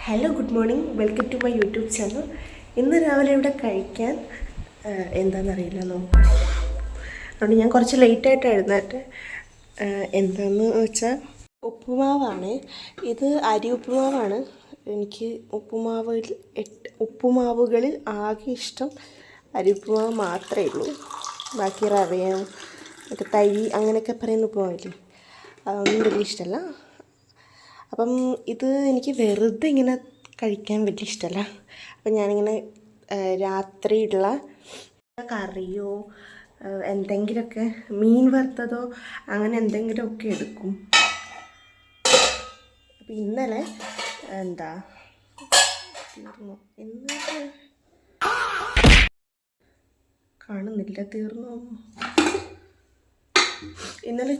Hello good morning welcome to my YouTube channel. ഇന്ന് രാവിലെ ഇവിടെ കഴിക്കാൻ എന്താണെന്നറിയില്ല നോക്കാം. അതുകൊണ്ട് ഞാൻ കുറച്ച് ലേറ്റായിട്ട് എഴുന്നേറ്റ്. എന്താണെന്ന് വെച്ചാൽ ഉപ്പുമാവാണ്. ഇത് അരി ഉപ്പുമാവാണ്. എനിക്ക് ഉപ്പുമാവുകളിൽ ആകെ ഇഷ്ടം അരി ഉപ്പുമാവ് മാത്രമേ ഉള്ളൂ. ബാക്കി റവയും മറ്റേ തൈ അങ്ങനെയൊക്കെ പറയുന്ന ഉപ്പുമാവില്ലേ, അതൊന്നും വലിയ ഇഷ്ടമല്ല. അപ്പം ഇത് എനിക്ക് വെറുതെ ഇങ്ങനെ കഴിക്കാൻ വലിയ ഇഷ്ടമല്ല. അപ്പം ഞാനിങ്ങനെ രാത്രിയുള്ള കറിയോ എന്തെങ്കിലുമൊക്കെ മീൻ വറുത്തതോ അങ്ങനെ എന്തെങ്കിലുമൊക്കെ എടുക്കും. അപ്പം ഇന്നലെ തീർന്നു, കാണുന്നില്ല, തീർന്നു. ഇന്നലെ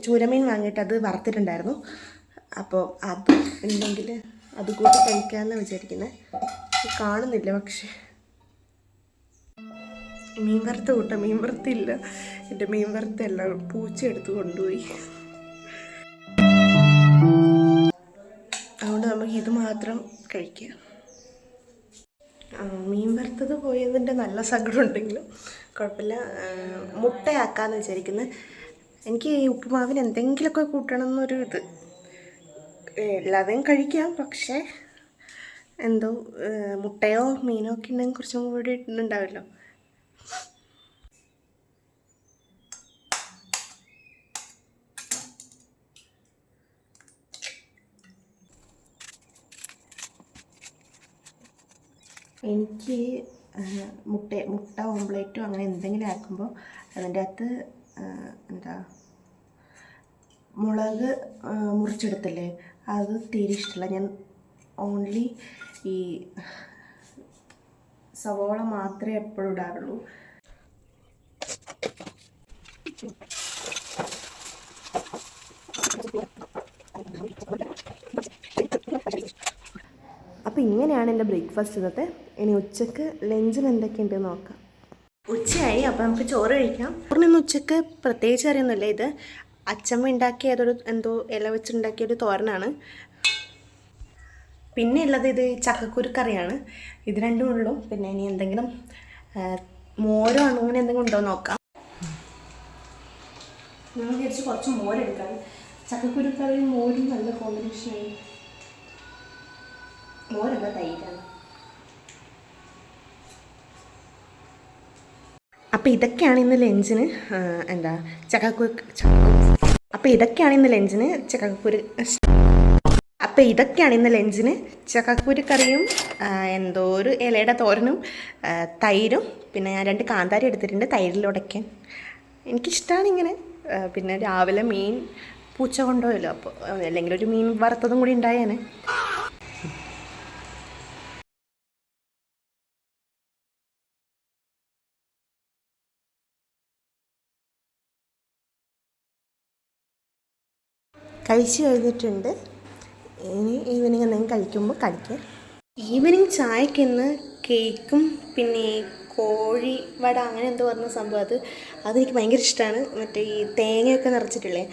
ചൂരമീൻ വാങ്ങിയിട്ട് അത് വറുത്തിട്ടുണ്ടായിരുന്നു. അപ്പോൾ അത് ഉണ്ടെങ്കിൽ അത് കൂട്ടി കഴിക്കാമെന്ന് വിചാരിക്കുന്നത്. കാണുന്നില്ല, പക്ഷേ മീൻ വറുത്ത കൂട്ടാം. മീൻ വറുത്തില്ല, എൻ്റെ മീൻ വറുത്തെല്ലാം പൂച്ച എടുത്ത് കൊണ്ടുപോയി. അതുകൊണ്ട് നമുക്ക് ഇത് മാത്രം കഴിക്കാം. മീൻ വറുത്തത് പോയതിൻ്റെ നല്ല സങ്കടം ഉണ്ടെങ്കിലും കുഴപ്പമില്ല. മുട്ടയാക്കാമെന്ന് വിചാരിക്കുന്നത്. എനിക്ക് ഈ ഉപ്പുമാവിന് എന്തെങ്കിലുമൊക്കെ കൂട്ടണം എന്നൊരു ഇത്. എല്ലാവരും കഴിക്കാം, പക്ഷേ എന്തോ മുട്ടയോ മീനോ ഒക്കെ ഉണ്ടെങ്കിൽ കുറച്ചും കൂടി ഇട്ടുണ്ടാവുമല്ലോ. എനിക്ക് മുട്ട ഓംപ്ലേറ്റോ അങ്ങനെ എന്തെങ്കിലും ആക്കുമ്പോൾ അതിൻ്റെ അകത്ത് മുളക് മുറിച്ചെടുത്തില്ലേ, അത് തീരെ ഇഷ്ടമല്ല. ഞാൻ ഓൺലി ഈ സവോള മാത്രമേ എപ്പോഴും ഇടാറുള്ളൂ. അപ്പോൾ ഇങ്ങനെയാണ് എൻ്റെ ബ്രേക്ക്ഫാസ്റ്റ് ഇന്നത്തെ. ഇനി ഉച്ചക്ക് ലഞ്ചിന് എന്തൊക്കെയുണ്ടെന്ന് നോക്കാം. ഉച്ചയായി, അപ്പോൾ നമുക്ക് ചോറ് കഴിക്കാം. ചോറിന് ഉച്ചക്ക് പ്രത്യേകിച്ച് അറിയുന്നില്ല. ഇത് അച്ചമ്മ ഉണ്ടാക്കിയ എന്തോ ഇല വെച്ചുണ്ടാക്കിയൊരു തോരനാണ്. പിന്നെ ഉള്ളത് ഇത് ചക്കക്കുരു കറിയാണ്. ഇത് രണ്ടും ഉള്ളൂ. പിന്നെ ഇനി എന്തെങ്കിലും മോരോ അങ്ങനെ എന്തെങ്കിലും ഉണ്ടോ നോക്കാം. ഞാൻ വിചാരിച്ച് കുറച്ച് മോരെടുക്കാം. ചക്കക്കുരു കറിയും മോരും നല്ല കോമ്പിനേഷനായി. മോരല്ല, തൈരാണ്. അപ്പോൾ ഇതൊക്കെയാണ് ഇന്ന് ലഞ്ചിന് ചക്കക്കുരു കറിയും എന്തോ ഒരു ഇലയുടെ തോരനും തൈരും. പിന്നെ ഞാൻ 2 കാന്താരി എടുത്തിട്ടുണ്ട് തൈരിലുടയ്ക്കാൻ. എനിക്കിഷ്ടമാണ് ഇങ്ങനെ. പിന്നെ രാവിലെ മീൻ പൂച്ച കൊണ്ടുപോയല്ലോ, അപ്പോൾ അല്ലെങ്കിൽ ഒരു മീൻ വറുത്തതും കൂടി ഉണ്ടായേനെ. കഴിച്ച് കഴിഞ്ഞിട്ടുണ്ട്. ഇനി ഈവനിങ് എന്തെങ്കിലും കഴിക്കുമ്പോൾ കഴിക്കാം. ഈവനിങ് ചായക്ക് ഇന്ന് കേക്കും പിന്നെ കോഴി വട അങ്ങനെ എന്തോ പറഞ്ഞ സംഭവം, അതെനിക്ക് ഭയങ്കര ഇഷ്ടമാണ്. മറ്റേ ഈ തേങ്ങയൊക്കെ നിറച്ചിട്ടില്ലേ,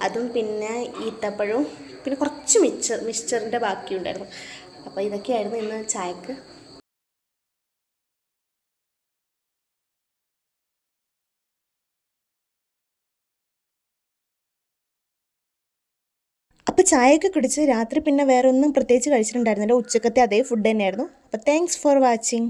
അതും പിന്നെ ഈത്തപ്പഴവും പിന്നെ കുറച്ച് മിക്സ്ചറിൻ്റെ ബാക്കിയുണ്ടായിരുന്നു. അപ്പോൾ ഇതൊക്കെയായിരുന്നു ഇന്ന് ചായക്ക്. അപ്പോൾ ചായയൊക്കെ കുടിച്ച് രാത്രി പിന്നെ വേറെ ഒന്നും പ്രത്യേകിച്ച് കഴിച്ചിട്ടുണ്ടായിരുന്നില്ല. ഉച്ചക്കത്തെ അതേ ഫുഡ് തന്നെയായിരുന്നു. അപ്പോൾ താങ്ക്സ് ഫോർ വാച്ചിങ്.